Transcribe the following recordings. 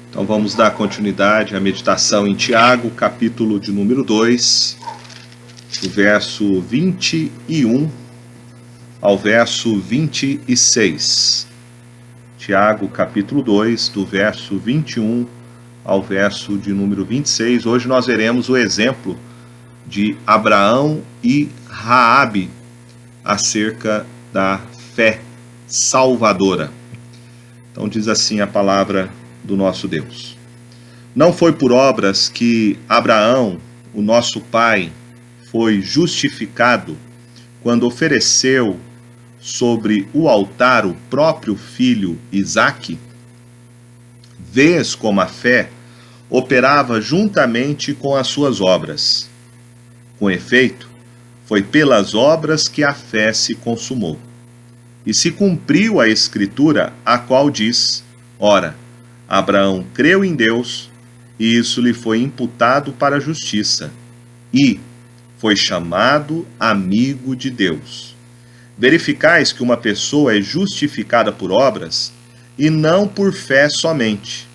Então vamos dar continuidade à meditação em Tiago, capítulo de número 2, do verso 21 ao verso 26. Tiago, capítulo 2, do verso 21 ao verso de número 26. Hoje nós veremos o exemplo de Abraão e Raabe acerca da fé salvadora. Então diz assim a palavra do nosso Deus. Não foi por obras que Abraão, o nosso pai, foi justificado quando ofereceu sobre o altar o próprio filho Isaque? Vês como a fé operava juntamente com as suas obras. Com efeito, foi pelas obras que a fé se consumou. E se cumpriu a Escritura, a qual diz: ora, Abraão creu em Deus, e isso lhe foi imputado para a justiça, e foi chamado amigo de Deus. Verificais que uma pessoa é justificada por obras, e não por fé somente.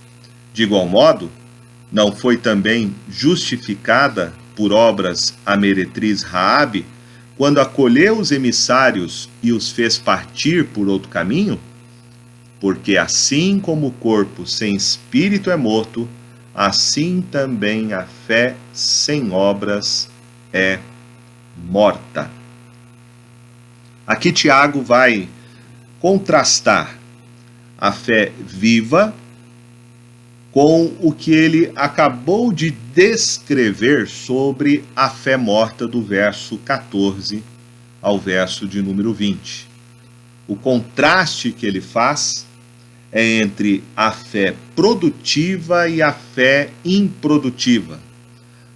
De igual modo, não foi também justificada por obras a meretriz Raabe, quando acolheu os emissários e os fez partir por outro caminho? Porque assim como o corpo sem espírito é morto, assim também a fé sem obras é morta. Aqui Tiago vai contrastar a fé viva com o que ele acabou de descrever sobre a fé morta do verso 14 ao verso de número 20. O contraste que ele faz é entre a fé produtiva e a fé improdutiva.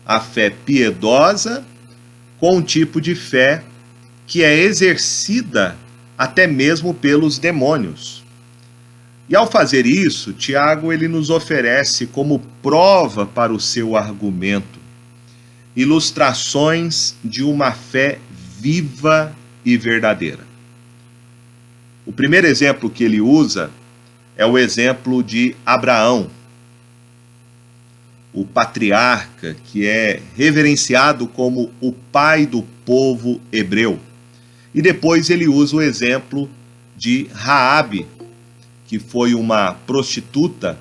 A fé piedosa com um tipo de fé que é exercida até mesmo pelos demônios. E ao fazer isso, Tiago ele nos oferece como prova para o seu argumento ilustrações de uma fé viva e verdadeira. O primeiro exemplo que ele usa é o exemplo de Abraão, o patriarca que é reverenciado como o pai do povo hebreu. E depois ele usa o exemplo de Raabe, que foi uma prostituta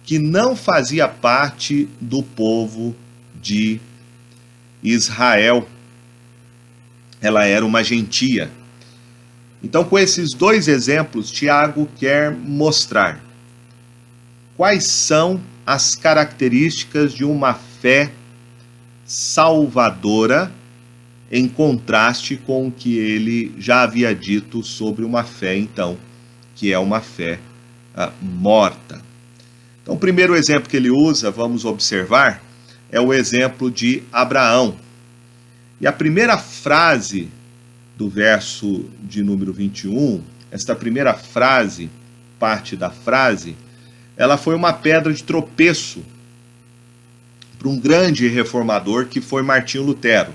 que não fazia parte do povo de Israel. Ela era uma gentia. Então, com esses dois exemplos, Tiago quer mostrar quais são as características de uma fé salvadora, em contraste com o que ele já havia dito sobre uma fé, então, que é uma fé morta. Então, o primeiro exemplo que ele usa, vamos observar, é o exemplo de Abraão. E a primeira frase do verso de número 21, esta primeira frase, parte da frase, ela foi uma pedra de tropeço para um grande reformador que foi Martinho Lutero.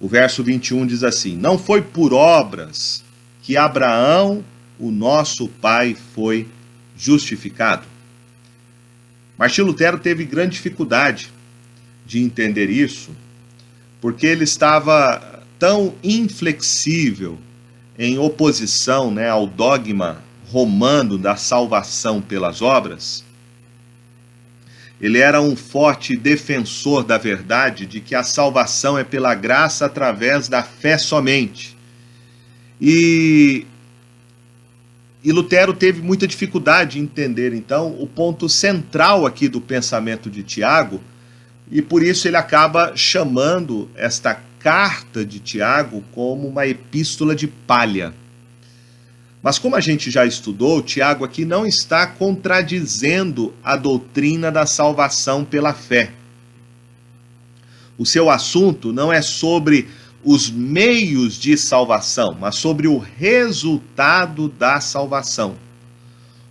O verso 21 diz assim: não foi por obras que Abraão, o nosso pai, foi justificado. Martinho Lutero teve grande dificuldade de entender isso, porque ele estava tão inflexível em oposição, ao dogma romano da salvação pelas obras. Ele era um forte defensor da verdade de que a salvação é pela graça através da fé somente. E Lutero teve muita dificuldade de entender, então, o ponto central aqui do pensamento de Tiago, e por isso ele acaba chamando esta carta de Tiago como uma epístola de palha. Mas como a gente já estudou, Tiago aqui não está contradizendo a doutrina da salvação pela fé. O seu assunto não é sobre os meios de salvação, mas sobre o resultado da salvação.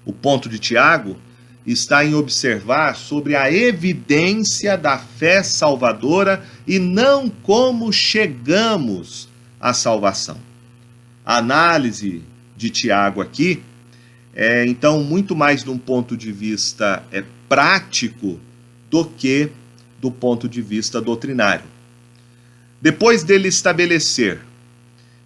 O ponto de Tiago está em observar sobre a evidência da fé salvadora e não como chegamos à salvação. A análise de Tiago aqui Então, muito mais de um ponto de vista prático do que do ponto de vista doutrinário. Depois dele estabelecer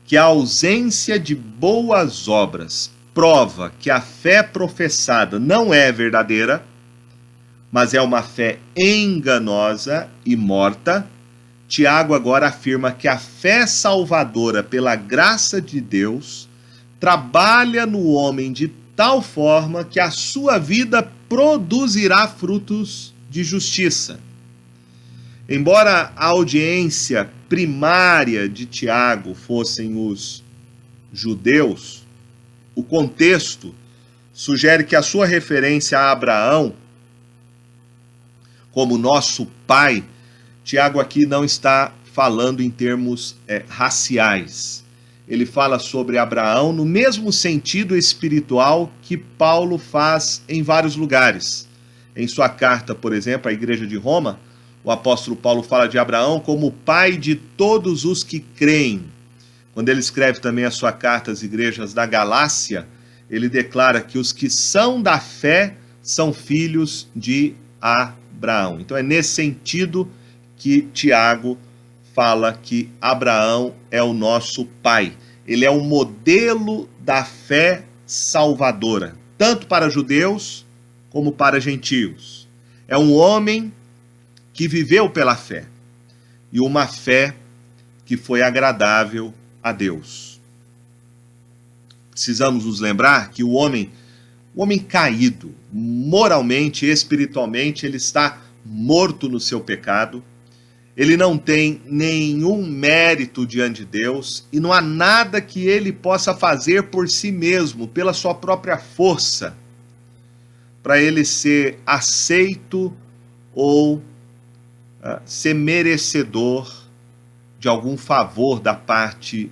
que a ausência de boas obras prova que a fé professada não é verdadeira, mas é uma fé enganosa e morta, Tiago agora afirma que a fé salvadora pela graça de Deus trabalha no homem de tal forma que a sua vida produzirá frutos de justiça. Embora a audiência primária de Tiago fossem os judeus, o contexto sugere que a sua referência a Abraão como nosso pai, Tiago aqui não está falando em termos raciais. Ele fala sobre Abraão no mesmo sentido espiritual que Paulo faz em vários lugares. Em sua carta, por exemplo, à Igreja de Roma, o apóstolo Paulo fala de Abraão como o pai de todos os que creem. Quando ele escreve também a sua carta às igrejas da Galácia, ele declara que os que são da fé são filhos de Abraão. Então é nesse sentido que Tiago fala que Abraão é o nosso pai. Ele é um modelo da fé salvadora, tanto para judeus como para gentios. É um homem que viveu pela fé, e uma fé que foi agradável a Deus. Precisamos nos lembrar que o homem caído, moralmente, espiritualmente, ele está morto no seu pecado, ele não tem nenhum mérito diante de Deus, e não há nada que ele possa fazer por si mesmo, pela sua própria força, para ele ser aceito ou ser merecedor de algum favor da parte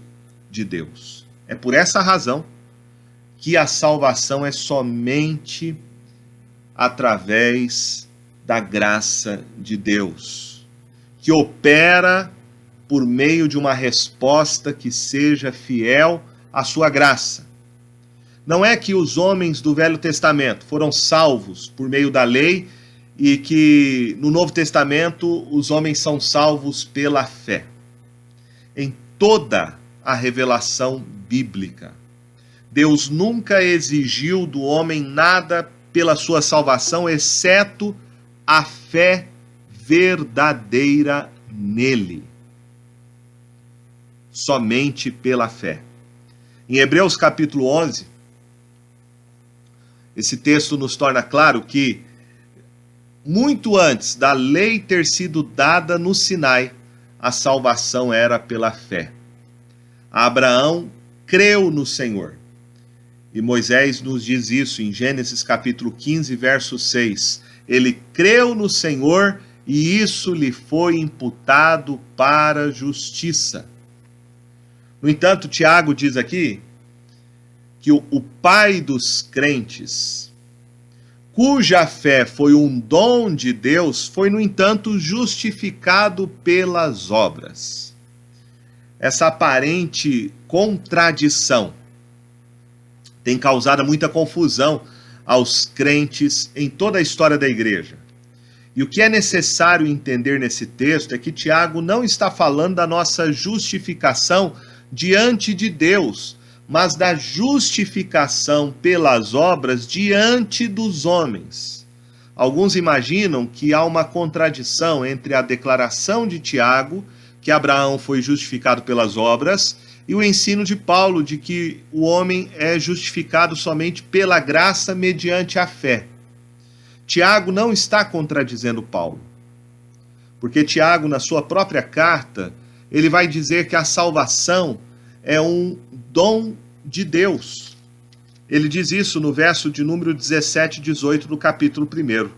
de Deus. É por essa razão que a salvação é somente através da graça de Deus, que opera por meio de uma resposta que seja fiel à sua graça. Não é que os homens do Velho Testamento foram salvos por meio da lei e que no Novo Testamento os homens são salvos pela fé. Em toda a revelação bíblica, Deus nunca exigiu do homem nada pela sua salvação, exceto a fé verdadeira nele. Somente pela fé. Em Hebreus capítulo 11, esse texto nos torna claro que muito antes da lei ter sido dada no Sinai, a salvação era pela fé. Abraão creu no Senhor. E Moisés nos diz isso em Gênesis capítulo 15, verso 6. Ele creu no Senhor e isso lhe foi imputado para justiça. No entanto, Tiago diz aqui que o pai dos crentes, cuja fé foi um dom de Deus, foi, no entanto, justificado pelas obras. Essa aparente contradição tem causado muita confusão aos crentes em toda a história da igreja. E o que é necessário entender nesse texto é que Tiago não está falando da nossa justificação diante de Deus, mas da justificação pelas obras diante dos homens. Alguns imaginam que há uma contradição entre a declaração de Tiago, que Abraão foi justificado pelas obras, e o ensino de Paulo de que o homem é justificado somente pela graça mediante a fé. Tiago não está contradizendo Paulo, porque Tiago, na sua própria carta, ele vai dizer que a salvação é um dom de Deus. Ele diz isso no verso de número 17 e 18 do capítulo 1.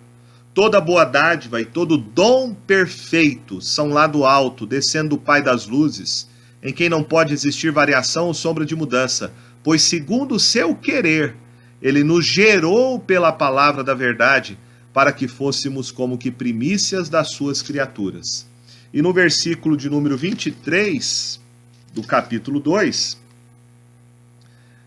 Toda boa dádiva e todo dom perfeito são lá do alto, descendo do Pai das luzes, em quem não pode existir variação ou sombra de mudança, pois segundo o seu querer, ele nos gerou pela palavra da verdade, para que fôssemos como que primícias das suas criaturas. E no versículo de número 23 do capítulo 2,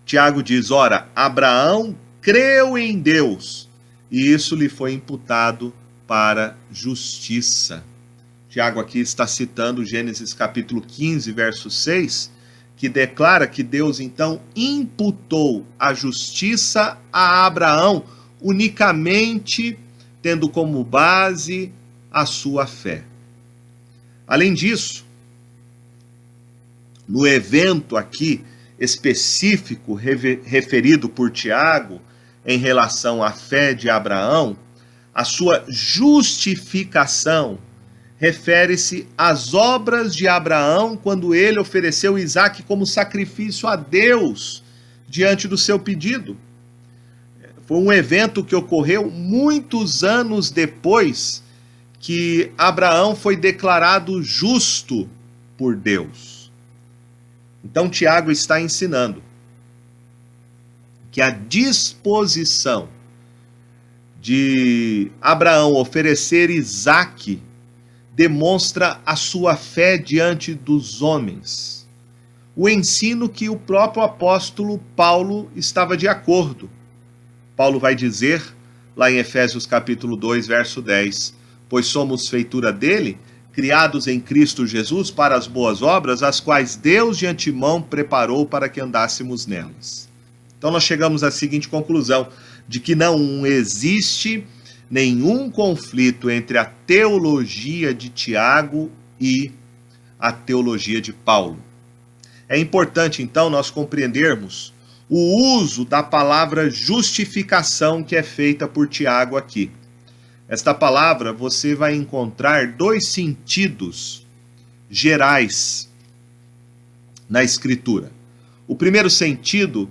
Tiago diz, ora, Abraão creu em Deus, e isso lhe foi imputado para justiça. Tiago aqui está citando Gênesis capítulo 15, verso 6, que declara que Deus então imputou a justiça a Abraão, unicamente tendo como base a sua fé. Além disso, no evento aqui específico referido por Tiago em relação à fé de Abraão, a sua justificação refere-se às obras de Abraão quando ele ofereceu Isaque como sacrifício a Deus diante do seu pedido. Foi um evento que ocorreu muitos anos depois que Abraão foi declarado justo por Deus. Então Tiago está ensinando que a disposição de Abraão oferecer Isaque demonstra a sua fé diante dos homens. O ensino que o próprio apóstolo Paulo estava de acordo. Paulo vai dizer, lá em Efésios capítulo 2, verso 10, pois somos feitura dele, criados em Cristo Jesus para as boas obras, as quais Deus de antemão preparou para que andássemos nelas. Então nós chegamos à seguinte conclusão, de que não existe nenhum conflito entre a teologia de Tiago e a teologia de Paulo. É importante, então, nós compreendermos o uso da palavra justificação que é feita por Tiago aqui. Esta palavra você vai encontrar dois sentidos gerais na Escritura. O primeiro sentido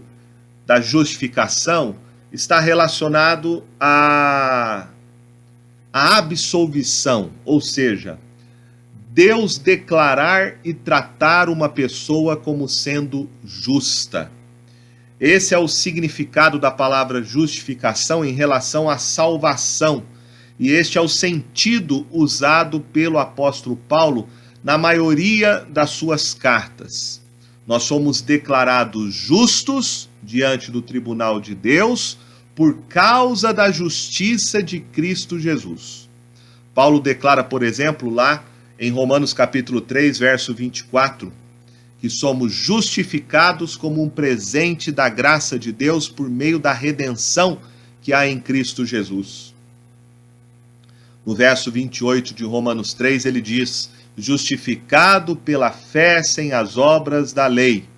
da justificação está relacionado à absolvição, ou seja, Deus declarar e tratar uma pessoa como sendo justa. Esse é o significado da palavra justificação em relação à salvação. E este é o sentido usado pelo apóstolo Paulo na maioria das suas cartas. Nós somos declarados justos diante do tribunal de Deus por causa da justiça de Cristo Jesus. Paulo declara, por exemplo, lá em Romanos capítulo 3, verso 24, que somos justificados como um presente da graça de Deus por meio da redenção que há em Cristo Jesus. No verso 28 de Romanos 3, ele diz, justificado pela fé sem as obras da lei.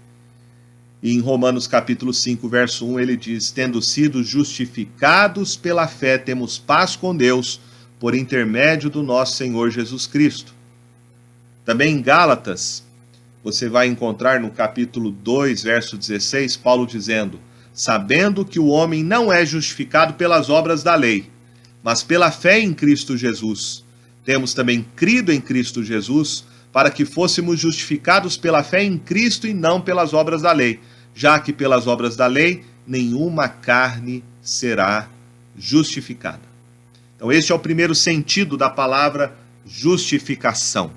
E em Romanos capítulo 5, verso 1, ele diz, tendo sido justificados pela fé, temos paz com Deus, por intermédio do nosso Senhor Jesus Cristo. Também em Gálatas, você vai encontrar no capítulo 2, verso 16, Paulo dizendo, sabendo que o homem não é justificado pelas obras da lei, mas pela fé em Cristo Jesus. Temos também crido em Cristo Jesus, para que fôssemos justificados pela fé em Cristo e não pelas obras da lei, já que pelas obras da lei nenhuma carne será justificada. Então este é o primeiro sentido da palavra justificação.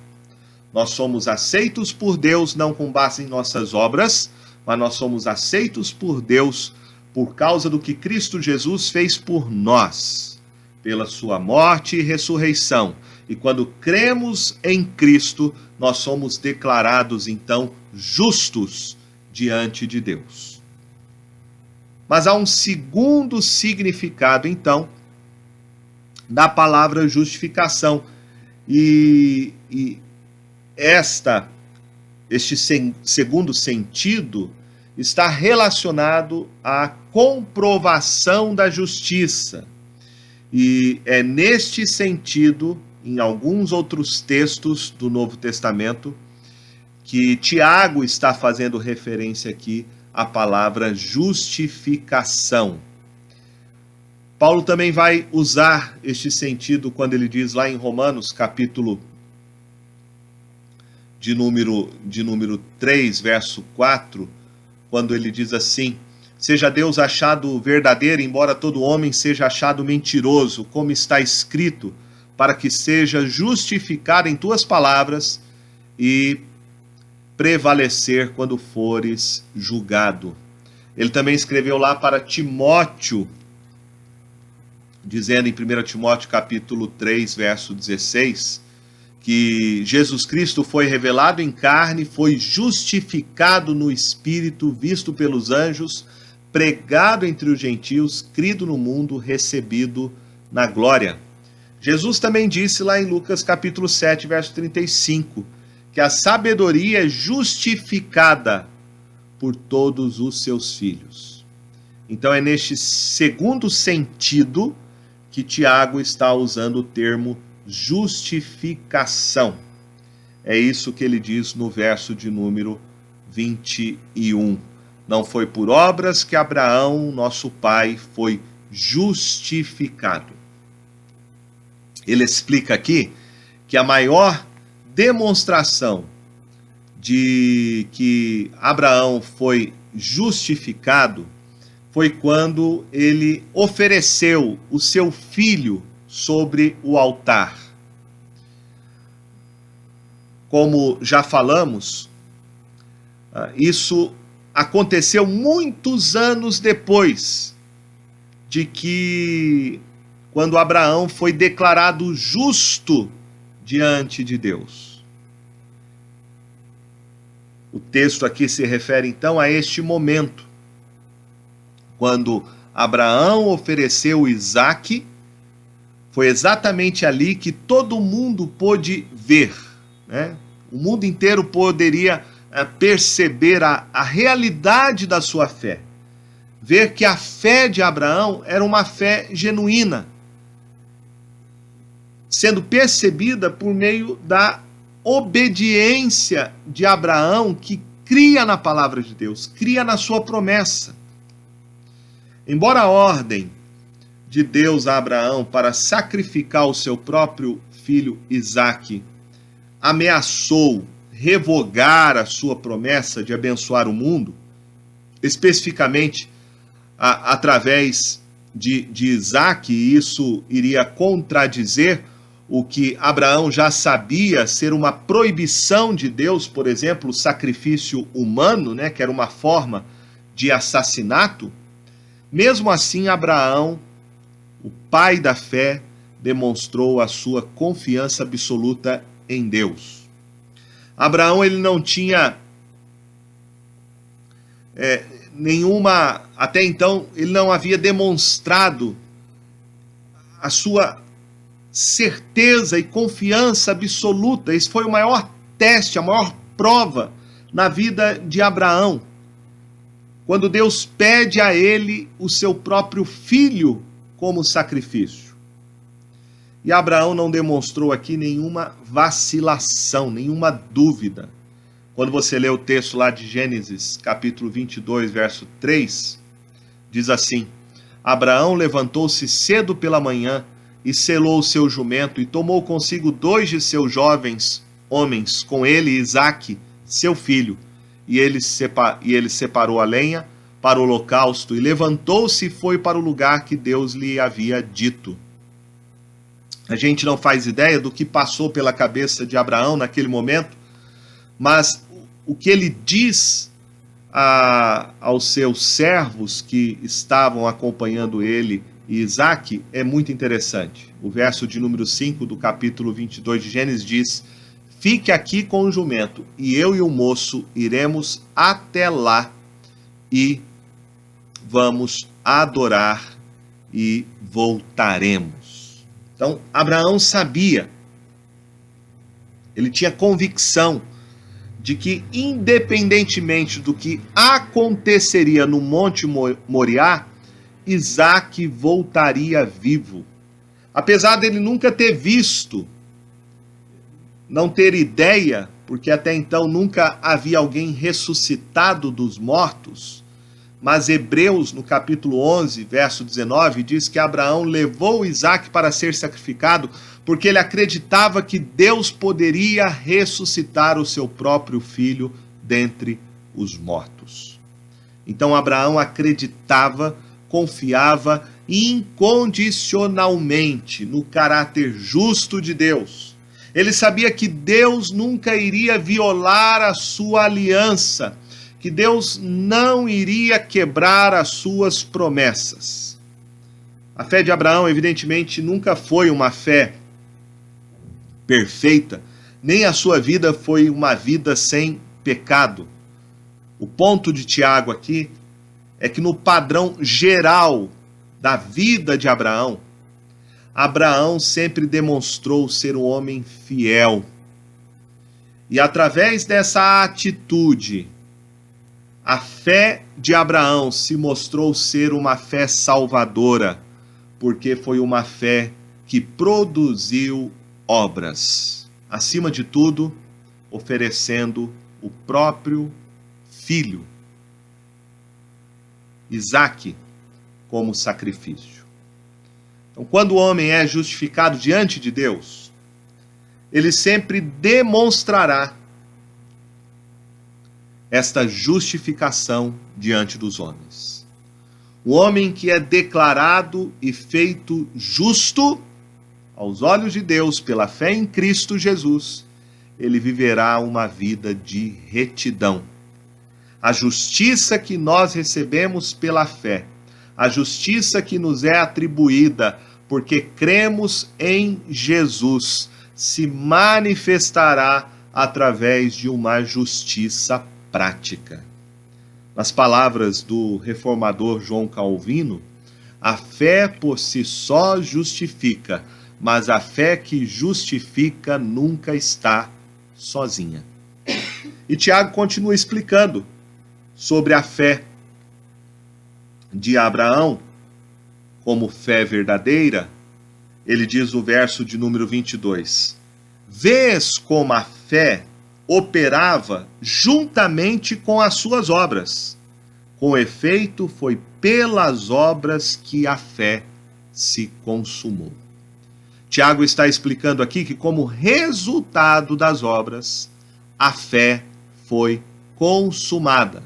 Nós somos aceitos por Deus não com base em nossas obras, mas nós somos aceitos por Deus por causa do que Cristo Jesus fez por nós, pela sua morte e ressurreição. E quando cremos em Cristo, nós somos declarados, então, justos diante de Deus. Mas há um segundo significado, então, da palavra justificação. E este segundo sentido está relacionado à comprovação da justiça. E é neste sentido, em alguns outros textos do Novo Testamento, que Tiago está fazendo referência aqui à palavra justificação. Paulo também vai usar este sentido quando ele diz lá em Romanos, capítulo de número 3, verso 4, quando ele diz assim, seja Deus achado verdadeiro, embora todo homem seja achado mentiroso, como está escrito, para que seja justificado em tuas palavras e prevalecer quando fores julgado. Ele também escreveu lá para Timóteo, dizendo em 1 Timóteo capítulo 3, verso 16, que Jesus Cristo foi revelado em carne, foi justificado no Espírito, visto pelos anjos, pregado entre os gentios, crido no mundo, recebido na glória. Jesus também disse lá em Lucas capítulo 7, verso 35, que a sabedoria é justificada por todos os seus filhos. Então é neste segundo sentido que Tiago está usando o termo justificação. É isso que ele diz no verso de número 21. Não foi por obras que Abraão, nosso pai, foi justificado. Ele explica aqui que a maior demonstração de que Abraão foi justificado foi quando ele ofereceu o seu filho sobre o altar. Como já falamos, isso aconteceu muitos anos depois de que, quando Abraão foi declarado justo diante de Deus. O texto aqui se refere então a este momento, quando Abraão ofereceu Isaque. Foi exatamente ali que todo mundo pôde ver, né? O mundo inteiro poderia perceber a realidade da sua fé. Ver que a fé de Abraão era uma fé genuína, sendo percebida por meio da obediência de Abraão, que cria na palavra de Deus, cria na sua promessa. Embora a ordem de Deus a Abraão para sacrificar o seu próprio filho Isaque ameaçou revogar a sua promessa de abençoar o mundo, especificamente através de Isaque, e isso iria contradizer o que Abraão já sabia ser uma proibição de Deus, por exemplo, o sacrifício humano, né, que era uma forma de assassinato. Mesmo assim, Abraão, o pai da fé, demonstrou a sua confiança absoluta em Deus. Abraão, ele não tinha até então, ele não havia demonstrado a sua certeza e confiança absoluta. Esse foi o maior teste, a maior prova na vida de Abraão, quando Deus pede a ele o seu próprio filho como sacrifício. E Abraão não demonstrou aqui nenhuma vacilação, nenhuma dúvida. Quando você lê o texto lá de Gênesis, capítulo 22, verso 3, diz assim: Abraão levantou-se cedo pela manhã e selou o seu jumento e tomou consigo 2 de seus jovens homens, com ele Isaque, seu filho, e ele separou a lenha para o holocausto e levantou-se e foi para o lugar que Deus lhe havia dito. A gente não faz ideia do que passou pela cabeça de Abraão naquele momento, mas o que ele diz aos seus servos que estavam acompanhando ele e Isaque é muito interessante. O verso de número 5 do capítulo 22 de Gênesis diz: fique aqui com o jumento, e eu e o moço iremos até lá e vamos adorar e voltaremos. Então, Abraão sabia, ele tinha convicção de que, independentemente do que aconteceria no Monte Moriá, Isaque voltaria vivo. Apesar dele nunca ter visto, não ter ideia, porque até então nunca havia alguém ressuscitado dos mortos, mas Hebreus, no capítulo 11, verso 19, diz que Abraão levou Isaque para ser sacrificado porque ele acreditava que Deus poderia ressuscitar o seu próprio filho dentre os mortos. Então Abraão acreditava, confiava incondicionalmente no caráter justo de Deus. Ele sabia que Deus nunca iria violar a sua aliança, que Deus não iria quebrar as suas promessas. A fé de Abraão, evidentemente, nunca foi uma fé perfeita, nem a sua vida foi uma vida sem pecado. O ponto de Tiago aqui é que no padrão geral da vida de Abraão, Abraão sempre demonstrou ser um homem fiel. E através dessa atitude, a fé de Abraão se mostrou ser uma fé salvadora, porque foi uma fé que produziu obras. Acima de tudo, oferecendo o próprio filho, Isaque, como sacrifício. Então, quando o homem é justificado diante de Deus, ele sempre demonstrará esta justificação diante dos homens. O homem que é declarado e feito justo aos olhos de Deus pela fé em Cristo Jesus, ele viverá uma vida de retidão. A justiça que nós recebemos pela fé, a justiça que nos é atribuída porque cremos em Jesus, se manifestará através de uma justiça prática. Nas palavras do reformador João Calvino, a fé por si só justifica, mas a fé que justifica nunca está sozinha. E Tiago continua explicando sobre a fé de Abraão como fé verdadeira. Ele diz no verso de número 22: vês como a fé operava juntamente com as suas obras. Com efeito, foi pelas obras que a fé se consumou. Tiago está explicando aqui que, como resultado das obras, a fé foi consumada.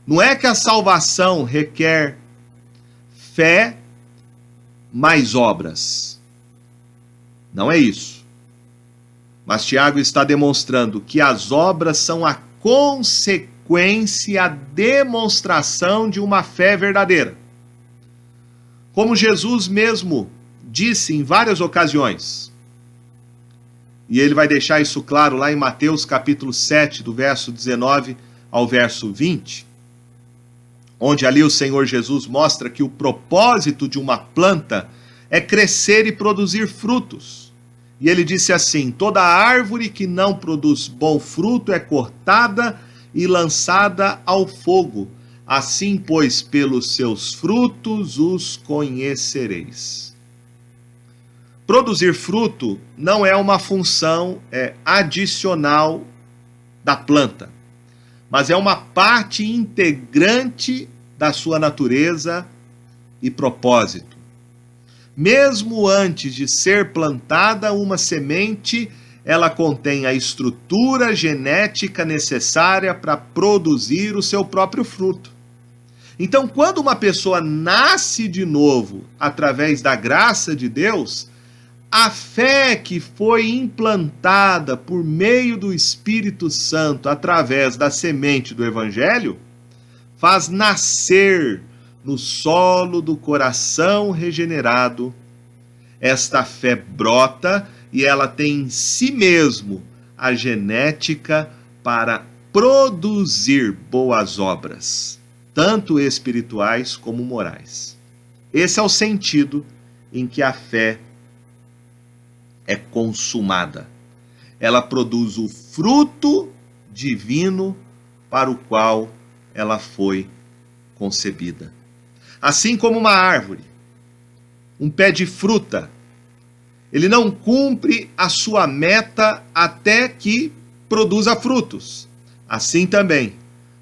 Não é que a salvação requer fé mais obras. Não é isso. Mas Tiago está demonstrando que as obras são a consequência, a demonstração de uma fé verdadeira. Como Jesus mesmo disse em várias ocasiões, e ele vai deixar isso claro lá em Mateus capítulo 7, do verso 19 ao verso 20, onde ali o Senhor Jesus mostra que o propósito de uma planta é crescer e produzir frutos. E ele disse assim: toda árvore que não produz bom fruto é cortada e lançada ao fogo. Assim, pois, pelos seus frutos os conhecereis. Produzir fruto não é uma função adicional da planta, mas é uma parte integrante da sua natureza e propósito. Mesmo antes de ser plantada uma semente, ela contém a estrutura genética necessária para produzir o seu próprio fruto. Então, quando uma pessoa nasce de novo através da graça de Deus, a fé que foi implantada por meio do Espírito Santo através da semente do Evangelho faz nascer no solo do coração regenerado. Esta fé brota e ela tem em si mesmo a genética para produzir boas obras, tanto espirituais como morais. Esse é o sentido em que a fé é consumada. Ela produz o fruto divino para o qual ela foi concebida. Assim como uma árvore, um pé de fruta, ele não cumpre a sua meta até que produza frutos. Assim também,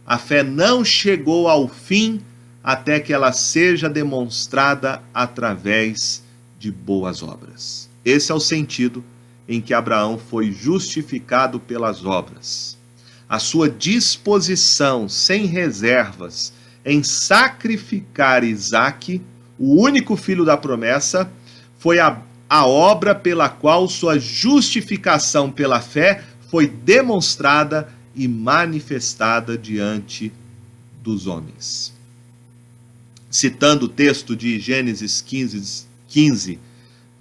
a fé não chegou ao fim até que ela seja demonstrada através de boas obras. Esse é o sentido em que Abraão foi justificado pelas obras. A sua disposição sem reservas em sacrificar Isaque, o único filho da promessa, foi a obra pela qual sua justificação pela fé foi demonstrada e manifestada diante dos homens. Citando o texto de Gênesis 15,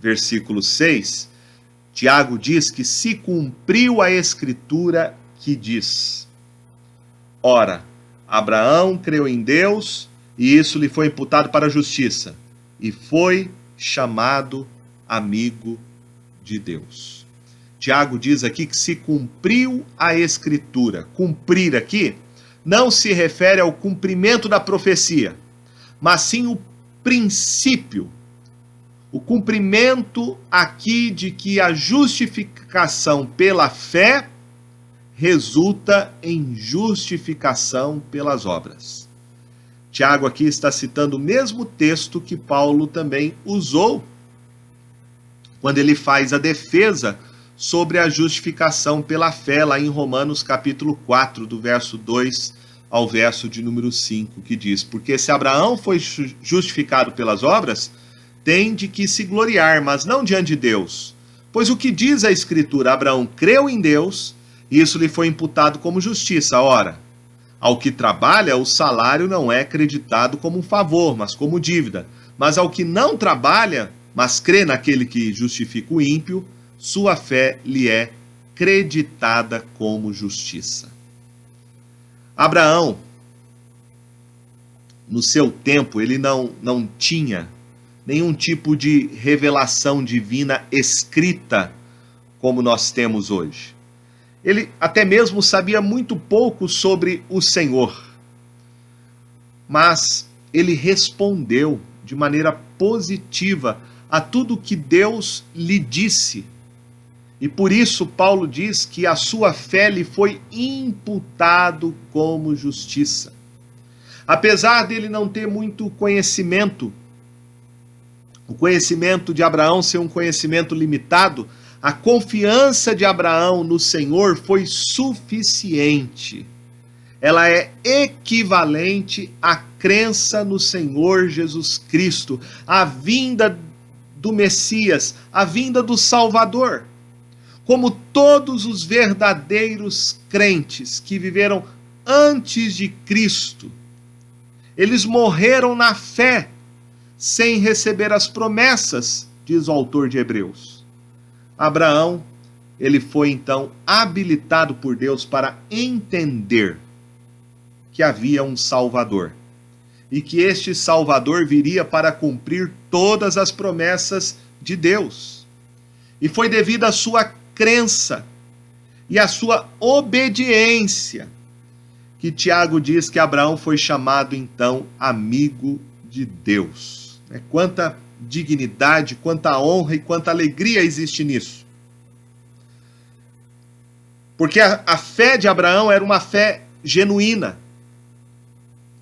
versículo 6, Tiago diz que se cumpriu a escritura que diz: ora, Abraão creu em Deus e isso lhe foi imputado para a justiça, e foi chamado amigo de Deus. Tiago diz aqui que se cumpriu a escritura. Cumprir aqui não se refere ao cumprimento da profecia, mas sim o princípio, o cumprimento aqui de que a justificação pela fé resulta em justificação pelas obras. Tiago aqui está citando o mesmo texto que Paulo também usou quando ele faz a defesa sobre a justificação pela fé, lá em Romanos capítulo 4, do verso 2 ao verso de número 5, que diz: porque se Abraão foi justificado pelas obras, tem de que se gloriar, mas não diante de Deus. Pois o que diz a Escritura? Abraão creu em Deus, e isso lhe foi imputado como justiça. Ora, ao que trabalha, o salário não é acreditado como um favor, mas como dívida. Mas ao que não trabalha, mas crê naquele que justifica o ímpio, sua fé lhe é creditada como justiça. Abraão, no seu tempo, ele não tinha nenhum tipo de revelação divina escrita como nós temos hoje. Ele até mesmo sabia muito pouco sobre o Senhor, mas ele respondeu de maneira positiva a tudo que Deus lhe disse. E por isso Paulo diz que a sua fé lhe foi imputado como justiça. Apesar dele não ter muito conhecimento, o conhecimento de Abraão ser um conhecimento limitado, a confiança de Abraão no Senhor foi suficiente. Ela é equivalente à crença no Senhor Jesus Cristo, à vinda do Messias, à vinda do Salvador. Como todos os verdadeiros crentes que viveram antes de Cristo, eles morreram na fé, sem receber as promessas, diz o autor de Hebreus. Abraão, ele foi então habilitado por Deus para entender que havia um Salvador e que este Salvador viria para cumprir todas as promessas de Deus. E foi devido à sua crença e à sua obediência que Tiago diz que Abraão foi chamado então amigo de Deus. Quanta dignidade, quanta honra e quanta alegria existe nisso. Porque a fé de Abraão era uma fé genuína.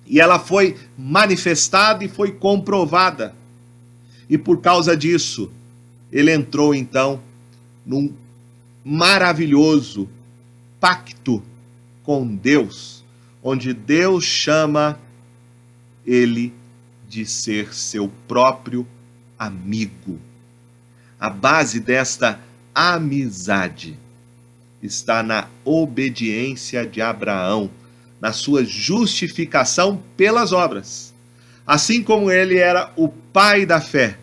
E ela foi manifestada e foi comprovada. E por causa disso, ele entrou então num maravilhoso pacto com Deus, onde Deus chama ele de ser seu próprio amigo. A base desta amizade está na obediência de Abraão, na sua justificação pelas obras. Assim como ele era o pai da fé,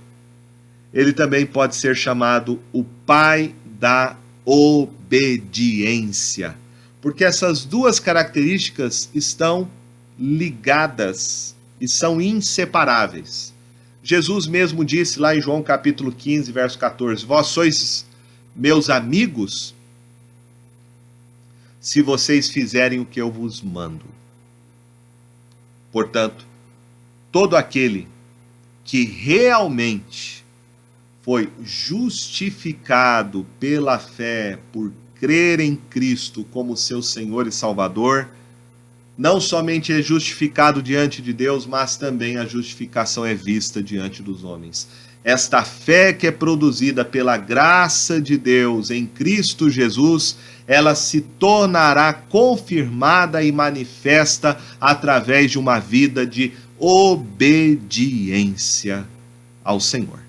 ele também pode ser chamado o pai da obediência, porque essas duas características estão ligadas e são inseparáveis. Jesus mesmo disse lá em João capítulo 15, verso 14, vós sois meus amigos se vocês fizerem o que eu vos mando. Portanto, todo aquele que realmente foi justificado pela fé, por crer em Cristo como seu Senhor e Salvador, não somente é justificado diante de Deus, mas também a justificação é vista diante dos homens. Esta fé que é produzida pela graça de Deus em Cristo Jesus, ela se tornará confirmada e manifesta através de uma vida de obediência ao Senhor.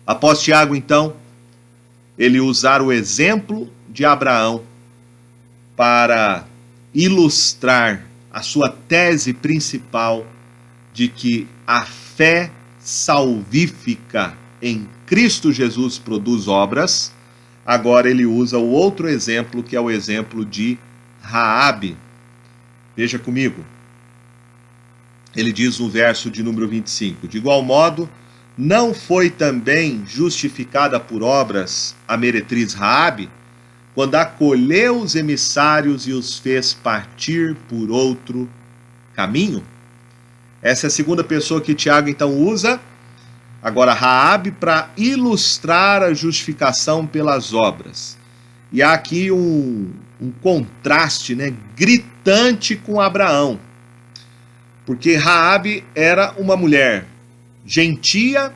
Após Tiago, então, ele usar o exemplo de Abraão para ilustrar a sua tese principal de que a fé salvífica em Cristo Jesus produz obras. Agora ele usa o outro exemplo, que é o exemplo de Raabe. Veja comigo. Ele diz no verso de número 25: de igual modo, não foi também justificada por obras a meretriz Raabe, quando acolheu os emissários e os fez partir por outro caminho? Essa é a segunda pessoa que Tiago então usa, agora Raabe, para ilustrar a justificação pelas obras. E há aqui um contraste, né, gritante com Abraão, porque Raabe era uma mulher gentia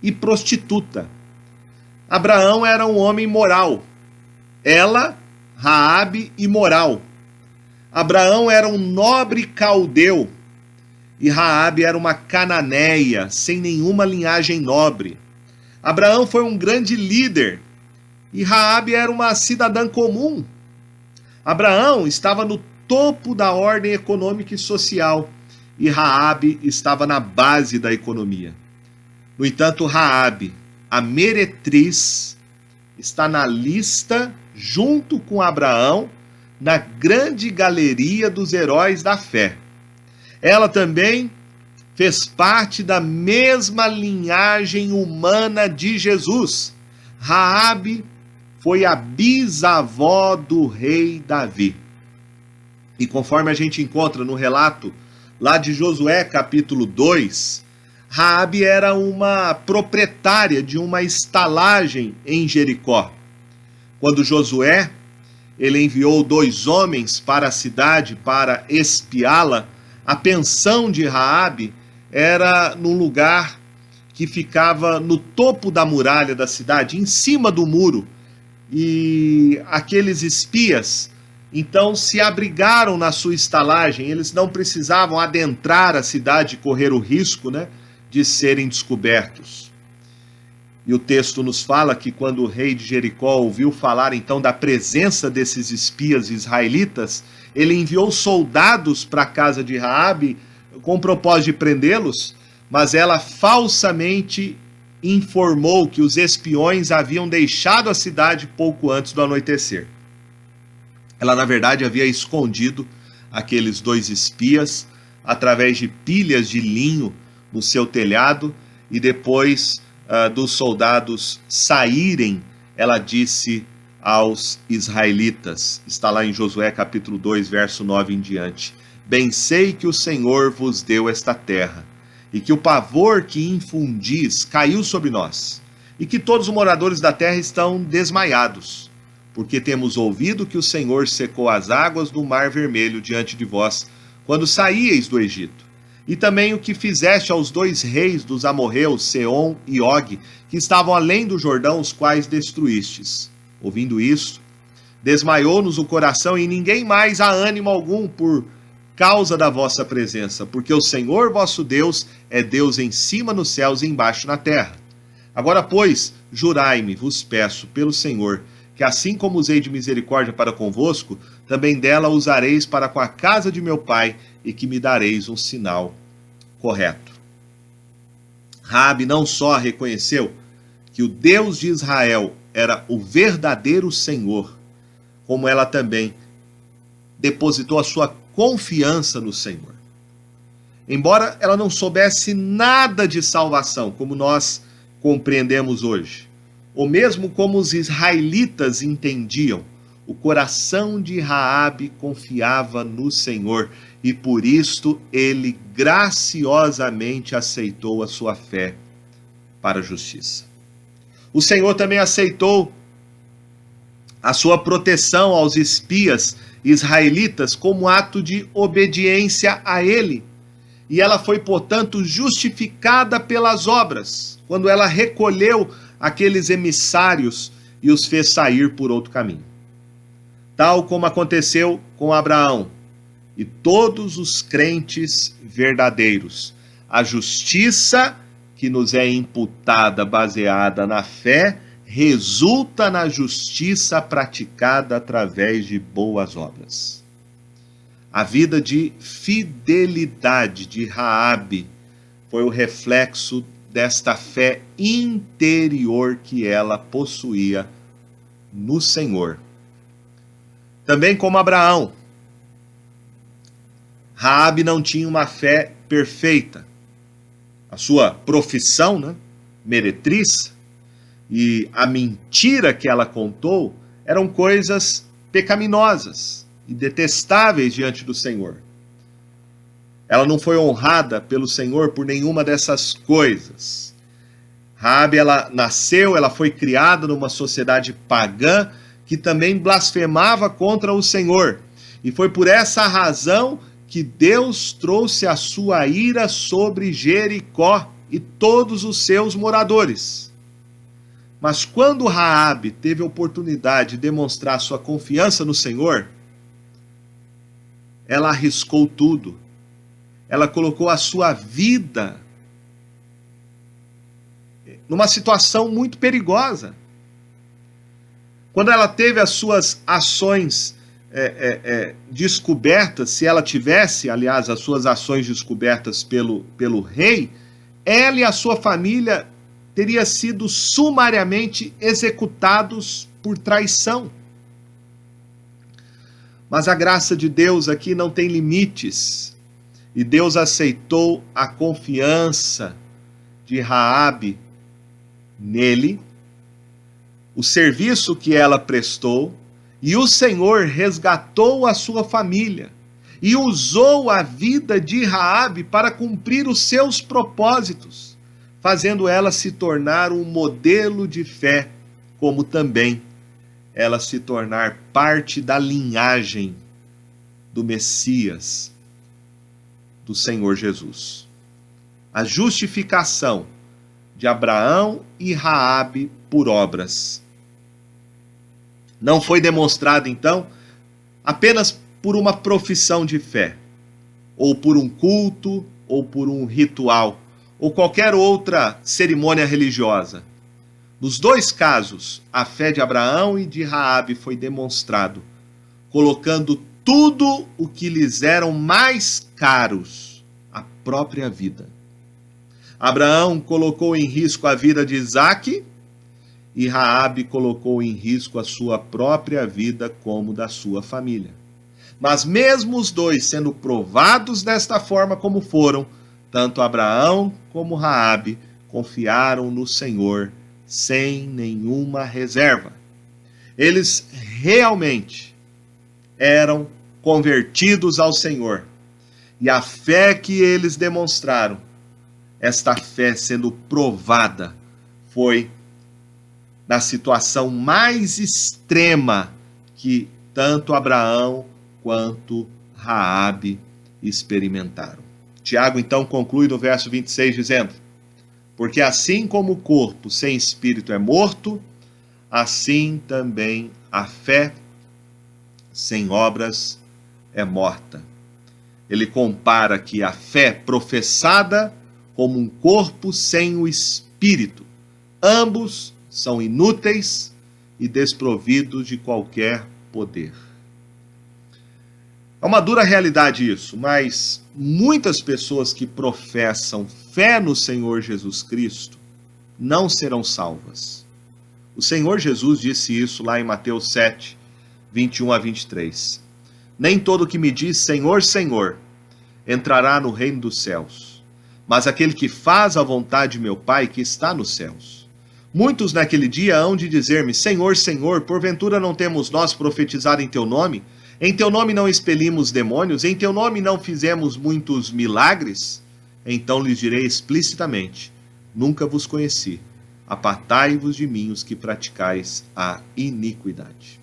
e prostituta. Abraão era um homem moral. Ela, Raabe, imoral. Abraão era um nobre caldeu e Raabe era uma cananeia, sem nenhuma linhagem nobre. Abraão foi um grande líder e Raabe era uma cidadã comum. Abraão estava no topo da ordem econômica e social e Raabe estava na base da economia. No entanto, Raabe, a meretriz, está na lista junto com Abraão na grande galeria dos heróis da fé. Ela também fez parte da mesma linhagem humana de Jesus. Raabe foi a bisavó do rei Davi. E conforme a gente encontra no relato lá de Josué capítulo 2, Raabe era uma proprietária de uma estalagem em Jericó. Quando Josué ele enviou 2 homens para a cidade para espiá-la, a pensão de Raabe era num lugar que ficava no topo da muralha da cidade, em cima do muro. E aqueles espias, então, se abrigaram na sua estalagem. Eles não precisavam adentrar a cidade e correr o risco, né, de serem descobertos. E o texto nos fala que quando o rei de Jericó ouviu falar então da presença desses espias israelitas, ele enviou soldados para a casa de Raabe com o propósito de prendê-los, mas ela falsamente informou que os espiões haviam deixado a cidade pouco antes do anoitecer. Ela, na verdade, havia escondido aqueles 2 espias através de pilhas de linho no seu telhado, e depois dos soldados saírem, ela disse aos israelitas, está lá em Josué capítulo 2, verso 9 em diante: bem sei que o Senhor vos deu esta terra, e que o pavor que infundis caiu sobre nós, e que todos os moradores da terra estão desmaiados, porque temos ouvido que o Senhor secou as águas do Mar Vermelho diante de vós, quando saíeis do Egito. E também o que fizeste aos 2 reis dos amorreus, Seom e Og, que estavam além do Jordão, os quais destruístes. Ouvindo isto, desmaiou-nos o coração, e ninguém mais há ânimo algum por causa da vossa presença, porque o Senhor vosso Deus é Deus em cima nos céus e embaixo na terra. Agora, pois, jurai-me, vos peço, pelo Senhor, que assim como usei de misericórdia para convosco, também dela usareis para com a casa de meu pai, e que me dareis um sinal correto. Raabe não só reconheceu que o Deus de Israel era o verdadeiro Senhor, como ela também depositou a sua confiança no Senhor. Embora ela não soubesse nada de salvação, como nós compreendemos hoje, ou mesmo como os israelitas entendiam, o coração de Raabe confiava no Senhor, e por isto ele graciosamente aceitou a sua fé para a justiça. O Senhor também aceitou a sua proteção aos espias israelitas como ato de obediência a ele. E ela foi, portanto, justificada pelas obras, quando ela recolheu aqueles emissários e os fez sair por outro caminho. Tal como aconteceu com Abraão e todos os crentes verdadeiros. A justiça que nos é imputada baseada na fé resulta na justiça praticada através de boas obras. A vida de fidelidade de Raabe foi o reflexo desta fé interior que ela possuía no Senhor. Também como Abraão, Raabe não tinha uma fé perfeita. A sua profissão, meretriz, e a mentira que ela contou eram coisas pecaminosas e detestáveis diante do Senhor. Ela não foi honrada pelo Senhor por nenhuma dessas coisas. Raabe, ela nasceu, ela foi criada numa sociedade pagã que também blasfemava contra o Senhor. E foi por essa razão que Deus trouxe a sua ira sobre Jericó e todos os seus moradores. Mas quando Raabe teve a oportunidade de demonstrar sua confiança no Senhor, ela arriscou tudo. Ela colocou a sua vida numa situação muito perigosa. Quando ela teve as suas ações descobertas, se ela tivesse, aliás, as suas ações descobertas pelo rei, ela e a sua família teriam sido sumariamente executados por traição. Mas a graça de Deus aqui não tem limites. E Deus aceitou a confiança de Raabe nele, o serviço que ela prestou, e o Senhor resgatou a sua família e usou a vida de Raabe para cumprir os seus propósitos, fazendo ela se tornar um modelo de fé, como também ela se tornar parte da linhagem do Messias, do Senhor Jesus. A justificação de Abraão e Raabe por obras não foi demonstrada, então, apenas por uma profissão de fé, ou por um culto, ou por um ritual, ou qualquer outra cerimônia religiosa. Nos dois casos, a fé de Abraão e de Raabe foi demonstrado, colocando tudo o que lhes eram mais caros, a própria vida. Abraão colocou em risco a vida de Isaque, e Raabe colocou em risco a sua própria vida como da sua família. Mas mesmo os dois sendo provados desta forma como foram, tanto Abraão como Raabe confiaram no Senhor sem nenhuma reserva. Eles realmente eram convertidos ao Senhor. E a fé que eles demonstraram, esta fé sendo provada, foi na situação mais extrema que tanto Abraão quanto Raabe experimentaram. Tiago então conclui no verso 26 dizendo: porque assim como o corpo sem espírito é morto, assim também a fé sem obras é morta. Ele compara aqui a fé professada como um corpo sem o espírito. Ambos são inúteis e desprovidos de qualquer poder. É uma dura realidade isso, mas muitas pessoas que professam fé no Senhor Jesus Cristo não serão salvas. O Senhor Jesus disse isso lá em Mateus 7, 21 a 23. Nem todo que me diz Senhor, Senhor, entrará no reino dos céus, mas aquele que faz a vontade de meu Pai que está nos céus. Muitos naquele dia hão de dizer-me, Senhor, Senhor, porventura não temos nós profetizado em teu nome? Em teu nome não expelimos demônios? Em teu nome não fizemos muitos milagres? Então lhes direi explicitamente, nunca vos conheci. Apartai-vos de mim os que praticais a iniquidade.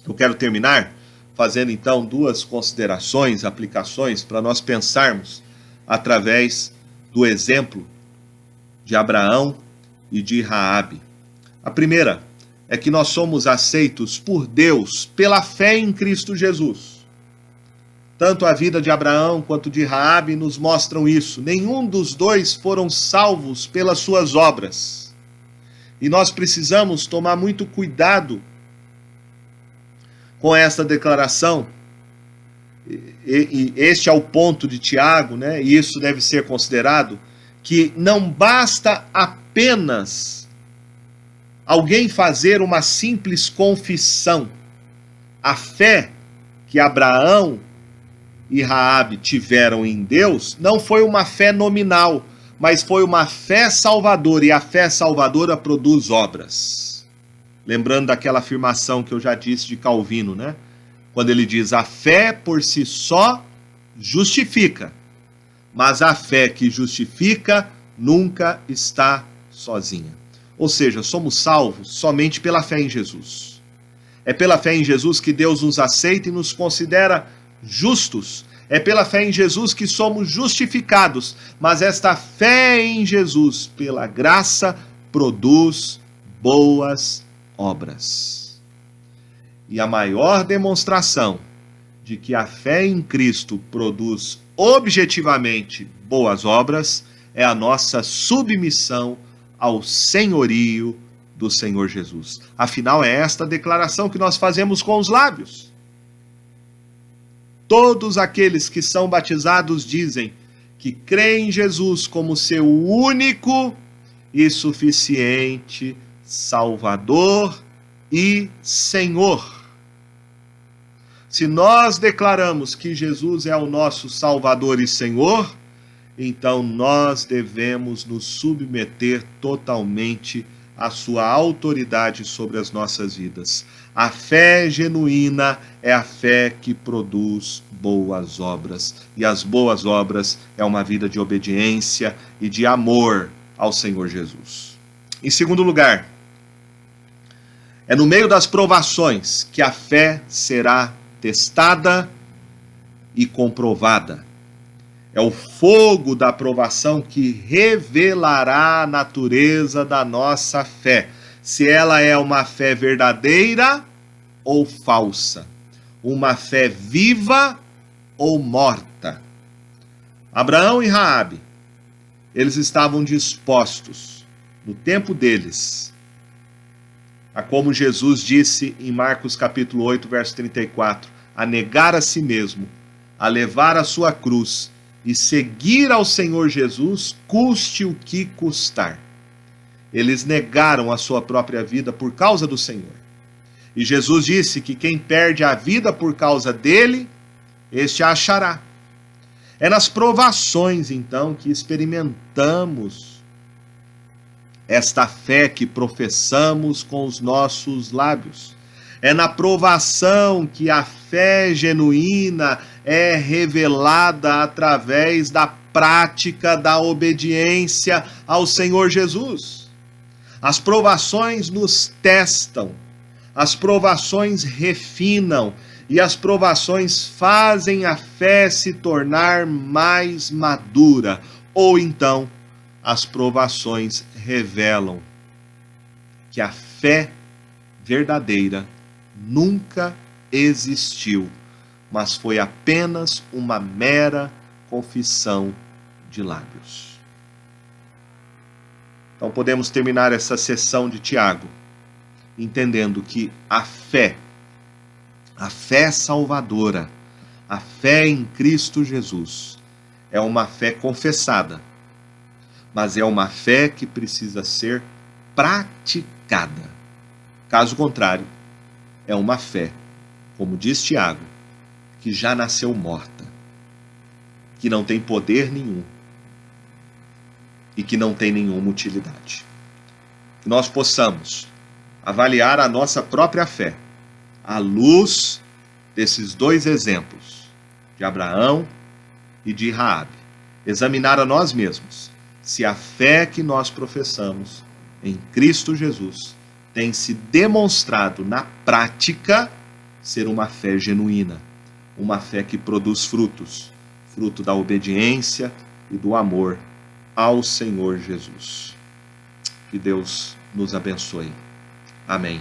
Eu quero terminar fazendo então duas considerações, aplicações, para nós pensarmos através do exemplo de Abraão e de Raabe. A primeira é que nós somos aceitos por Deus pela fé em Cristo Jesus. Tanto a vida de Abraão quanto de Raabe nos mostram isso. Nenhum dos dois foram salvos pelas suas obras. E nós precisamos tomar muito cuidado com esta declaração. E este é o ponto de Tiago, né? E isso deve ser considerado, que não basta apenas alguém fazer uma simples confissão. A fé que Abraão e Raabe tiveram em Deus não foi uma fé nominal, mas foi uma fé salvadora, e a fé salvadora produz obras. Lembrando daquela afirmação que eu já disse de Calvino, né? Quando ele diz: a fé por si só justifica, mas a fé que justifica nunca está sozinha. Ou seja, somos salvos somente pela fé em Jesus. É pela fé em Jesus que Deus nos aceita e nos considera justos. É pela fé em Jesus que somos justificados. Mas esta fé em Jesus, pela graça, produz boas obras. E a maior demonstração de que a fé em Cristo produz objetivamente boas obras é a nossa submissão ao senhorio do Senhor Jesus. Afinal, é esta declaração que nós fazemos com os lábios. Todos aqueles que são batizados dizem que creem em Jesus como seu único e suficiente Salvador e Senhor. Se nós declaramos que Jesus é o nosso Salvador e Senhor, então nós devemos nos submeter totalmente à sua autoridade sobre as nossas vidas. A fé genuína é a fé que produz boas obras. E as boas obras é uma vida de obediência e de amor ao Senhor Jesus. Em segundo lugar, é no meio das provações que a fé será testada e comprovada. É o fogo da provação que revelará a natureza da nossa fé, se ela é uma fé verdadeira ou falsa, uma fé viva ou morta. Abraão e Raabe, eles estavam dispostos, no tempo deles, a, como Jesus disse em Marcos capítulo 8, verso 34, a negar a si mesmo, a levar a sua cruz e seguir ao Senhor Jesus, custe o que custar. Eles negaram a sua própria vida por causa do Senhor. E Jesus disse que quem perde a vida por causa dele, este a achará. É nas provações, então, que experimentamos esta fé que professamos com os nossos lábios. É na provação que a fé genuína é revelada através da prática da obediência ao Senhor Jesus. As provações nos testam, as provações refinam e as provações fazem a fé se tornar mais madura. Ou então, as provações revelam que a fé verdadeira nunca existiu, mas foi apenas uma mera confissão de lábios. Então podemos terminar essa sessão de Tiago entendendo que a fé salvadora, a fé em Cristo Jesus, é uma fé confessada, mas é uma fé que precisa ser praticada. Caso contrário, é uma fé, como diz Tiago, que já nasceu morta, que não tem poder nenhum e que não tem nenhuma utilidade. Que nós possamos avaliar a nossa própria fé à luz desses dois exemplos, de Abraão e de Raabe. Examinar a nós mesmos se a fé que nós professamos em Cristo Jesus tem se demonstrado na prática ser uma fé genuína, uma fé que produz frutos, fruto da obediência e do amor ao Senhor Jesus. Que Deus nos abençoe. Amém.